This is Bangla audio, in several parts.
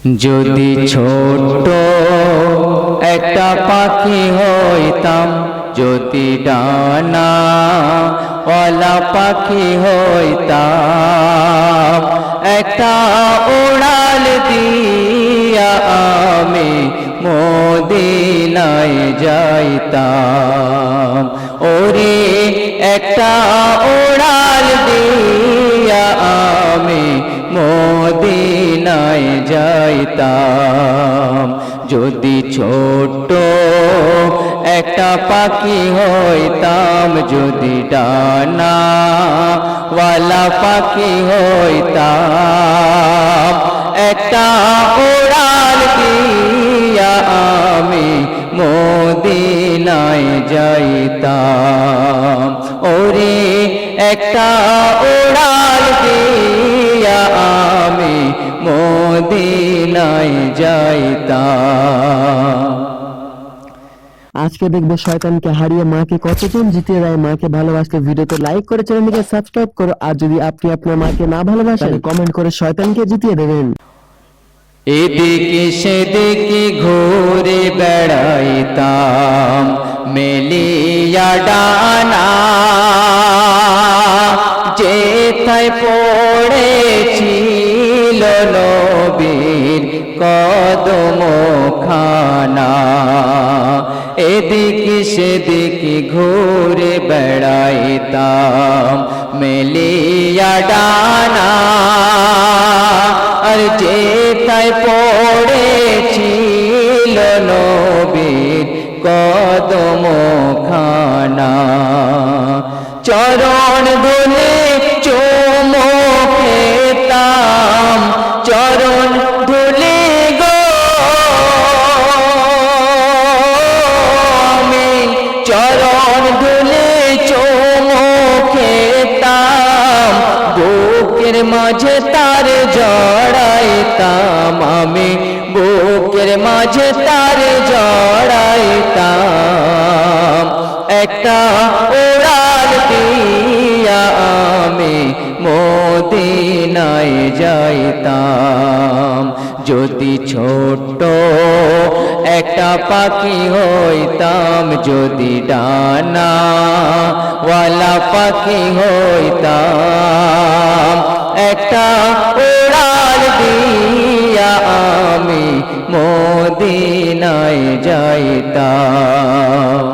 যদি ছোট্ট একটা পাখি হইতাম, যদি ডানাওয়ালা পাখি হইতাম, একটা উড়াল দিয়া আমি মদিনায় যাইতাম। ওরে একটা উড়াল দিয়া আমি মদিনায় যাইতাম। যদি ছোট্ট একটা পাখি হইতাম, যদি ডানাওয়ালা পাখি হইতাম, একটা উড়াল দিয়া আমি মদিনায় যাইতাম। ওরে একটা উড়াল দিয়া আমি মদিনায় যাইতাম। আজকে দেখবো শয়তানকে হারিয়ে মাকে কতজন জিতিয়ে দেয়। মাকে ভালোবাসলে ভিডিওতে লাইক করে চ্যানেলটিকে সাবস্ক্রাইব করো, আর যদি আপনি আপনার মাকে না ভালোবাসেন কমেন্ট করে শয়তানকে জিতিয়ে দেবেন। এদিকে সেদিকে ঘুরে বেড়াইতাম মেলিয়া ডানা, যেথায় পড়েছিল নবীর কদমখানা। এদিকে সেদিকে ঘুরে বেড়াইতাম মেলিয়া ডানা, আর যেথায় পড়েছিল নবীর কদমখানা। চরণ ধুলে চুমো খেতাম, চরণ ধুলে গো আমি, চরণ ধুলে চুমো খেতাম, বুকের মাঝে তার জড়াইতাম আমি, বুকের মাঝে তার জড়াইতাম। একটা উড়াল দিয়া আমি মদিনায় যাইতাম। যদি ছোট্ট একটা পাখি হইতাম, যদি ডানাওয়ালা পাখি হইতাম, একটা উড়াল দিয়া আমি মদিনায় যাইতাম।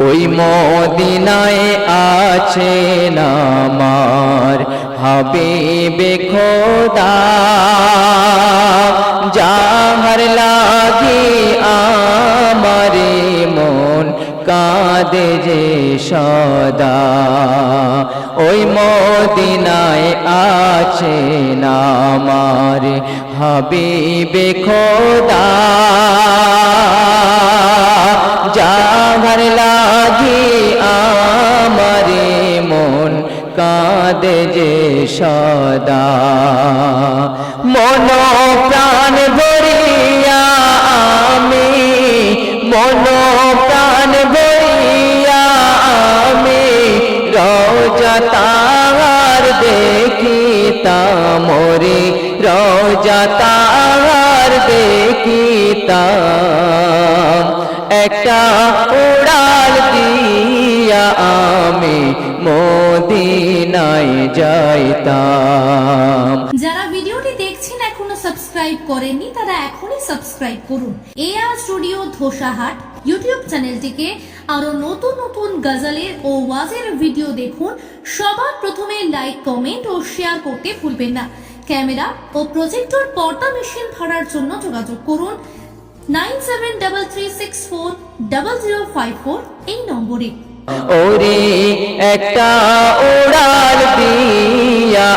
ওই মদিনায় আছেন আমার হাবিবে খোদা, যাহার লাগি আমারে মন কাঁদে যে সদা। ওই মদিনায় আছেন আমার হাবিবে খোদা, যাহার লাগি আমারে মন কাঁদে যে সদা। মন প্রাণ ভরিয়া আমি, মন প্রাণ ভরিয়া আমি রওজা তার দেখিতাম, রে রওজা তার দেখিতাম। একটা উড়াল দিয়া আমি মদিনায় যাইতাম। যারা ভিডিওটি দেখছেন এখনো সাবস্ক্রাইব করেননি তারা এখনই সাবস্ক্রাইব করুন। এআর স্টুডিও ধোসাহাট ইউটিউব চ্যানেলটিকে আরো নতুন নতুন গজলের ও ওয়াজের ভিডিও দেখুন। সবার প্রথমে লাইক, কমেন্ট ও শেয়ার করতে ভুলবেন না। ক্যামেরা ও প্রজেক্টর পর্দা মেশিন ভাড়ার জন্য যোগাযোগ করুন 9733640054 এই নম্বরে। ওরে একটা উড়াল দিয়া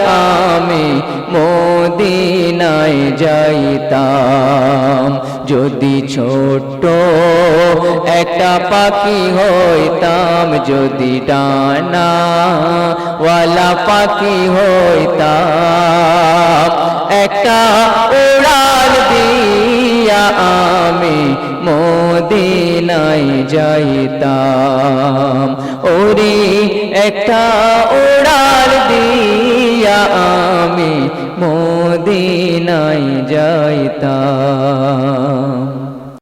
আমি মদিনায় যাইতাম। যদি ছোট্ট একটা পাখি হইতাম, যদি ডানাওয়ালা পাখি হইতাম, একটা উড়াল দিয়া আমি মদিনায় যাইতাম। ওরে একটা উড়াল দিয়া আমি মদিনায় মদিনায় যাইতাম।